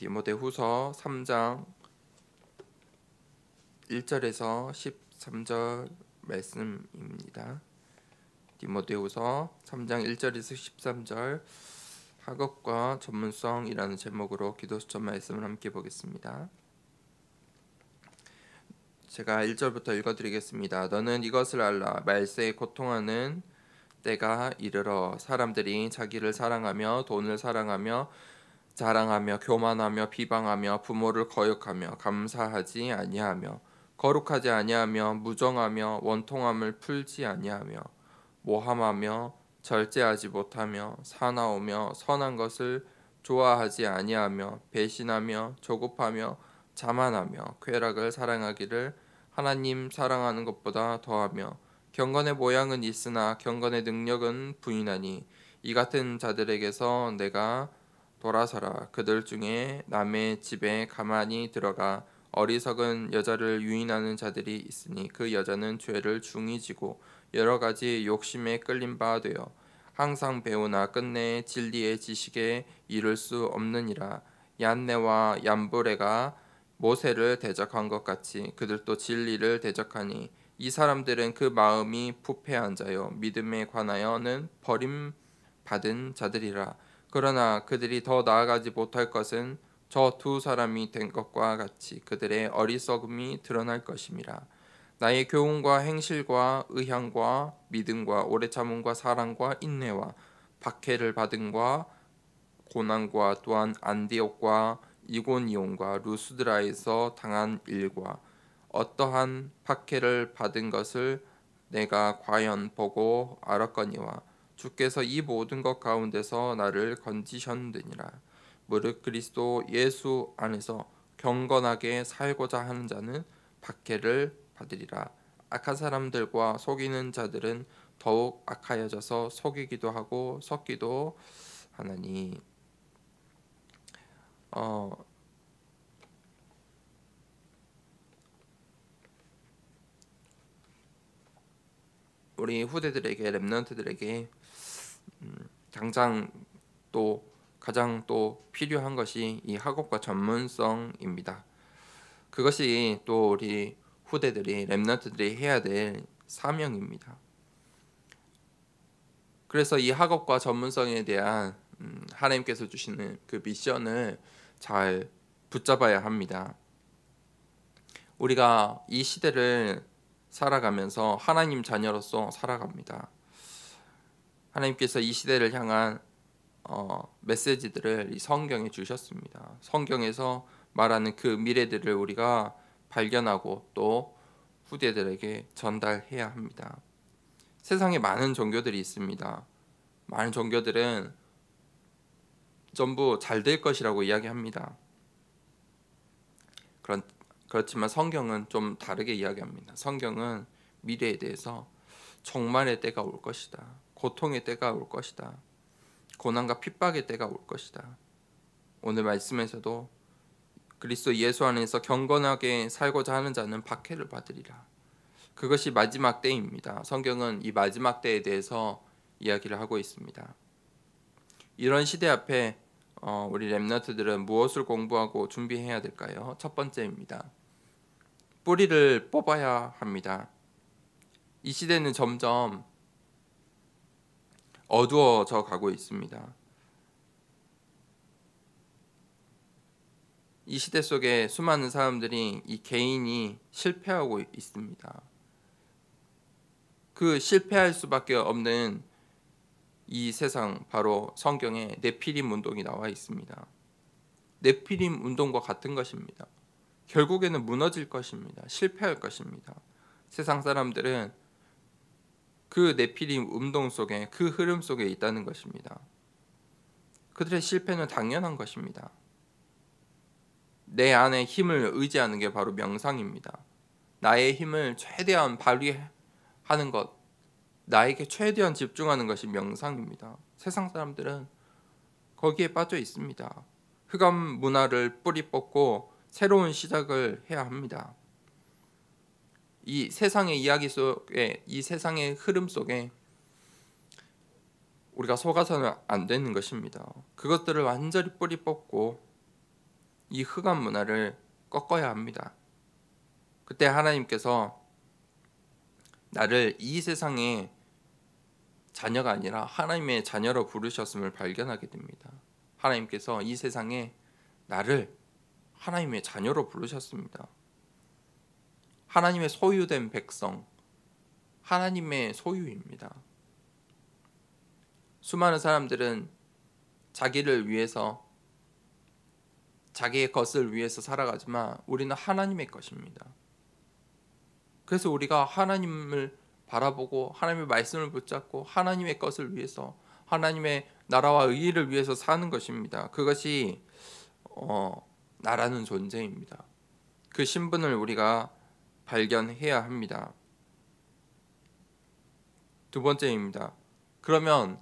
디모데후서 3장 1절에서 13절 말씀입니다. 디모데후서 3장 1절에서 13절 학업과 전문성이라는 제목으로 기도 수천 말씀을 함께 보겠습니다. 제가 1절부터 읽어드리겠습니다. 너는 이것을 알라. 말세에 고통하는 때가 이르러 사람들이 자기를 사랑하며 돈을 사랑하며 자랑하며 교만하며 비방하며 부모를 거역하며 감사하지 아니하며 거룩하지 아니하며 무정하며 원통함을 풀지 아니하며 모함하며 절제하지 못하며 사나우며 선한 것을 좋아하지 아니하며 배신하며 조급하며 자만하며 쾌락을 사랑하기를 하나님 사랑하는 것보다 더하며 경건의 모양은 있으나 경건의 능력은 부인하니 이 같은 자들에게서 내가 돌아서라. 그들 중에 남의 집에 가만히 들어가 어리석은 여자를 유인하는 자들이 있으니 그 여자는 죄를 중히 지고 여러 가지 욕심에 끌린 바 되어 항상 배우나 끝내 진리의 지식에 이를 수 없느니라. 얀네와 얀브레가 모세를 대적한 것 같이 그들도 진리를 대적하니 이 사람들은 그 마음이 부패한 자요 믿음에 관하여는 버림받은 자들이라. 그러나 그들이 더 나아가지 못할 것은 저 두 사람이 된 것과 같이 그들의 어리석음이 드러날 것임이라. 나의 교훈과 행실과 의향과 믿음과 오래 참음과 사랑과 인내와 박해를 받음과 고난과 또한 안디옥과 이고니온과 루스드라에서 당한 일과 어떠한 박해를 받은 것을 내가 과연 보고 알았거니와 주께서 이 모든 것 가운데서 나를 건지셨느니라. 무릇 그리스도 예수 안에서 경건하게 살고자 하는 자는 박해를 받으리라. 악한 사람들과 속이는 자들은 더욱 악하여져서 속이기도 하고 섞기도 하나니. 우리 후대들에게 렘넌트들에게 당장 또 가장 또 필요한 것이 이 학업과 전문성입니다. 그것이 또 우리 후대들이 렘넌트들이 해야 될 사명입니다. 그래서 이 학업과 전문성에 대한 하나님께서 주시는 그 미션을 잘 붙잡아야 합니다. 우리가 이 시대를 살아가면서 하나님 자녀로서 살아갑니다. 하나님께서 이 시대를 향한 메시지들을 이 성경에 주셨습니다. 성경에서 말하는 그 미래들을 우리가 발견하고 또 후대들에게 전달해야 합니다. 세상에 많은 종교들이 있습니다. 많은 종교들은 전부 잘 될 것이라고 이야기합니다. 그렇지만 성경은 좀 다르게 이야기합니다. 성경은 미래에 대해서 종말의 때가 올 것이다. 고통의 때가 올 것이다. 고난과 핍박의 때가 올 것이다. 오늘 말씀에서도 그리스도 예수 안에서 경건하게 살고자 하는 자는 박해를 받으리라. 그것이 마지막 때입니다. 성경은 이 마지막 때에 대해서 이야기를 하고 있습니다. 이런 시대 앞에 우리 렘넌트들은 무엇을 공부하고 준비해야 될까요? 첫 번째입니다. 뿌리를 뽑아야 합니다. 이 시대는 점점 어두워져 가고 있습니다. 이 시대 속에 수많은 사람들이 이 개인이 실패하고 있습니다. 그 실패할 수밖에 없는 이 세상, 바로 성경에 네피림 운동이 나와 있습니다. 네피림 운동과 같은 것입니다. 결국에는 무너질 것입니다. 실패할 것입니다. 세상 사람들은 그 네피림 운동 속에, 그 흐름 속에 있다는 것입니다. 그들의 실패는 당연한 것입니다. 내 안에 힘을 의지하는 게 바로 명상입니다. 나의 힘을 최대한 발휘하는 것, 나에게 최대한 집중하는 것이 명상입니다. 세상 사람들은 거기에 빠져 있습니다. 흑암 문화를 뿌리 뽑고 새로운 시작을 해야 합니다. 이 세상의 이야기 속에, 이 세상의 흐름 속에 우리가 속아서는 안 되는 것입니다. 그것들을 완전히 뿌리 뽑고 이 흑암 문화를 꺾어야 합니다. 그때 하나님께서 나를 이 세상의 자녀가 아니라 하나님의 자녀로 부르셨음을 발견하게 됩니다. 하나님께서 이 세상에 나를 하나님의 자녀로 부르셨습니다. 하나님의 소유된 백성, 하나님의 소유입니다. 수많은 사람들은 자기를 위해서, 자기의 것을 위해서 살아가지만 우리는 하나님의 것입니다. 그래서 우리가 하나님을 바라보고 하나님의 말씀을 붙잡고 하나님의 것을 위해서, 하나님의 나라와 의의를 위해서 사는 것입니다. 그것이 나라는 존재입니다. 그 신분을 우리가 발견해야 합니다. 두 번째입니다. 그러면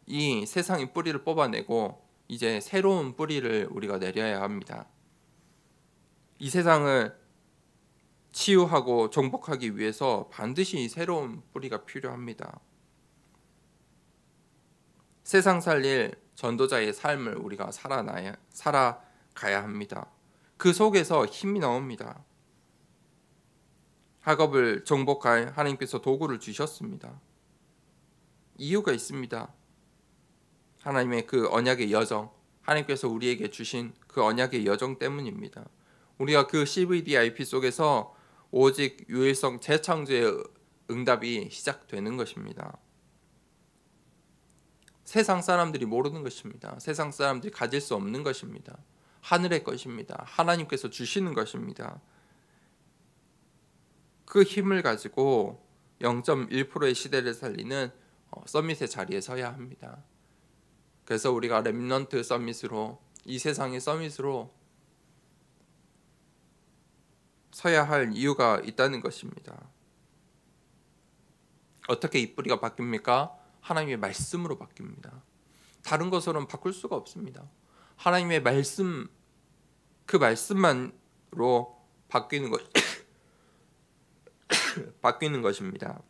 이 세상의 뿌리를 뽑아내고 이제 새로운 뿌리를 우리가 내려야 합니다. 이 세상을 치유하고 정복하기 위해서 반드시 새로운 뿌리가 필요합니다. 세상 살릴 전도자의 삶을 우리가 살아가야 합니다. 그 속에서 힘이 나옵니다. 학업을 정복할 하나님께서 도구를 주셨습니다. 이유가 있습니다. 하나님의 그 언약의 여정, 하나님께서 우리에게 주신 그 언약의 여정 때문입니다. 우리가 그 CVDIP 속에서 오직 유일성 재창조의 응답이 시작되는 것입니다. 세상 사람들이 모르는 것입니다. 세상 사람들이 가질 수 없는 것입니다. 하늘의 것입니다. 하나님께서 주시는 것입니다. 그 힘을 가지고 0.1%의 시대를 살리는 서밋의 자리에 서야 합니다. 그래서 우리가 렘넌트 서밋으로, 이 세상의 서밋으로 서야 할 이유가 있다는 것입니다. 어떻게 이 뿌리가 바뀝니까? 하나님의 말씀으로 바뀝니다. 다른 것으로는 바꿀 수가 없습니다. 하나님의 말씀, 그 말씀만으로 바뀌는 것 바뀌는 것입니다.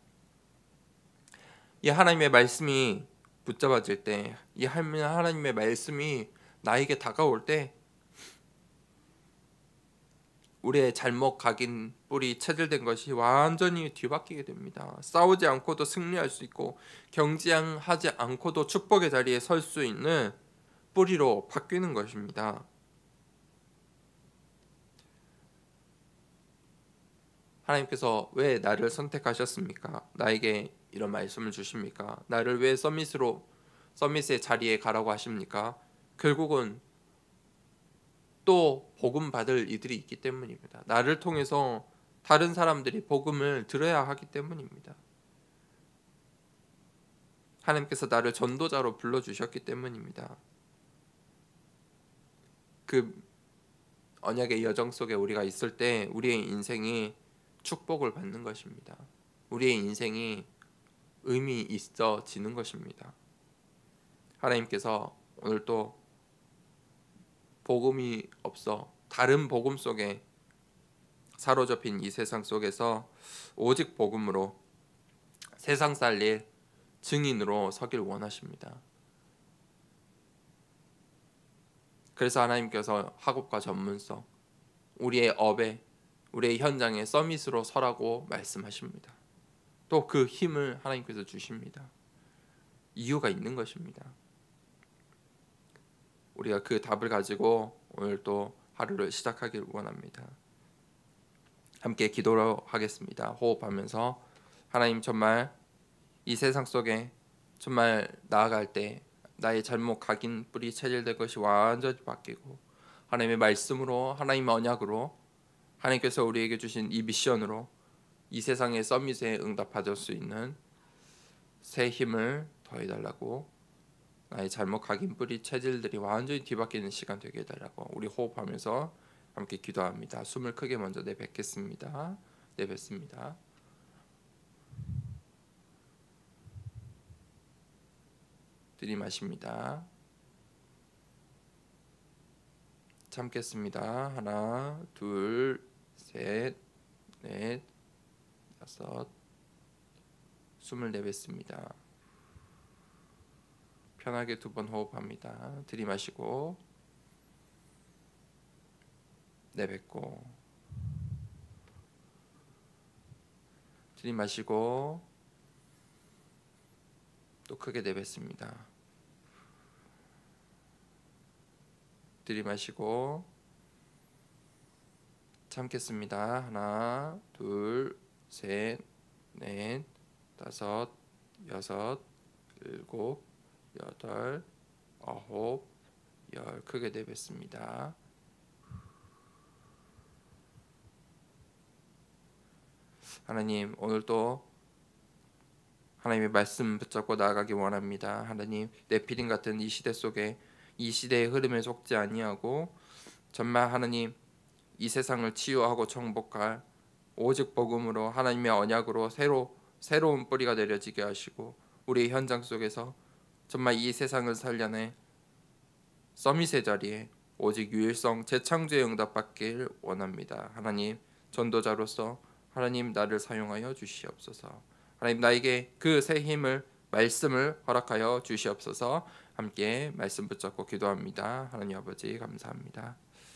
이 하나님의 말씀이 붙잡아질 때, 이 하나님의 말씀이 나에게 다가올 때 우리의 잘못 각인 뿌리 체질된 것이 완전히 뒤바뀌게 됩니다. 싸우지 않고도 승리할 수 있고 경쟁하지 않고도 축복의 자리에 설 수 있는 뿌리로 바뀌는 것입니다. 하나님께서 왜 나를 선택하셨습니까? 나에게 이런 말씀을 주십니까? 나를 왜 서밋의 자리에 가라고 하십니까? 결국은 또 복음 받을 이들이 있기 때문입니다. 나를 통해서 다른 사람들이 복음을 들어야 하기 때문입니다. 하나님께서 나를 전도자로 불러주셨기 때문입니다. 그 언약의 여정 속에 우리가 있을 때 우리의 인생이 축복을 받는 것입니다. 우리의 인생이 의미 있어지는 것입니다. 하나님께서 오늘 또 복음이 없어 다른 복음 속에 사로잡힌 이 세상 속에서 오직 복음으로 세상 살릴 증인으로 서길 원하십니다. 그래서 하나님께서 학업과 전문성, 우리의 업에, 우리의 현장에 서밋으로 서라고 말씀하십니다. 또 그 힘을 하나님께서 주십니다. 이유가 있는 것입니다. 우리가 그 답을 가지고 오늘 또 하루를 시작하길 원합니다. 함께 기도로 하겠습니다. 호흡하면서 하나님, 정말 이 세상 속에 정말 나아갈 때 나의 잘못 각인 뿌리 체질된 것이 완전히 바뀌고 하나님의 말씀으로, 하나님의 언약으로, 하나님께서 우리에게 주신 이 미션으로 이 세상의 서밋에 응답받을 수 있는 새 힘을 더해달라고, 나의 잘못 각인 뿌리 체질들이 완전히 뒤바뀌는 시간 되게 해달라고 우리 호흡하면서 함께 기도합니다. 숨을 크게 먼저 내뱉겠습니다. 내뱉습니다. 들이마십니다. 참겠습니다. 하나, 둘, 셋, 넷, 다섯. 숨을 내뱉습니다. 편하게 2번 호흡합니다. 들이마시고 내뱉고 들이마시고 또 크게 내뱉습니다. 들이마시고 참겠습니다. 하나, 둘, 셋, 넷, 다섯, 여섯, 일곱, 여덟, 아홉, 열. 크게 내뱉습니다. 하나님, 오늘도 하나님의 말씀 붙잡고 나아가기 원합니다. 하나님, 네피림 같은 이 시대 속에 이 시대의 흐름에 속지 아니하고 정말 하나님 이 세상을 치유하고 정복할 오직 복음으로 하나님의 언약으로 새로운 뿌리가 내려지게 하시고 우리 현장 속에서 정말 이 세상을 살려내 서밋의 자리에 오직 유일성 재창조의 응답받길 원합니다. 하나님, 전도자로서 하나님 나를 사용하여 주시옵소서. 하나님, 나에게 그 새 힘을 말씀을 허락하여 주시옵소서. 함께 말씀 붙잡고 기도합니다. 하나님 아버지 감사합니다.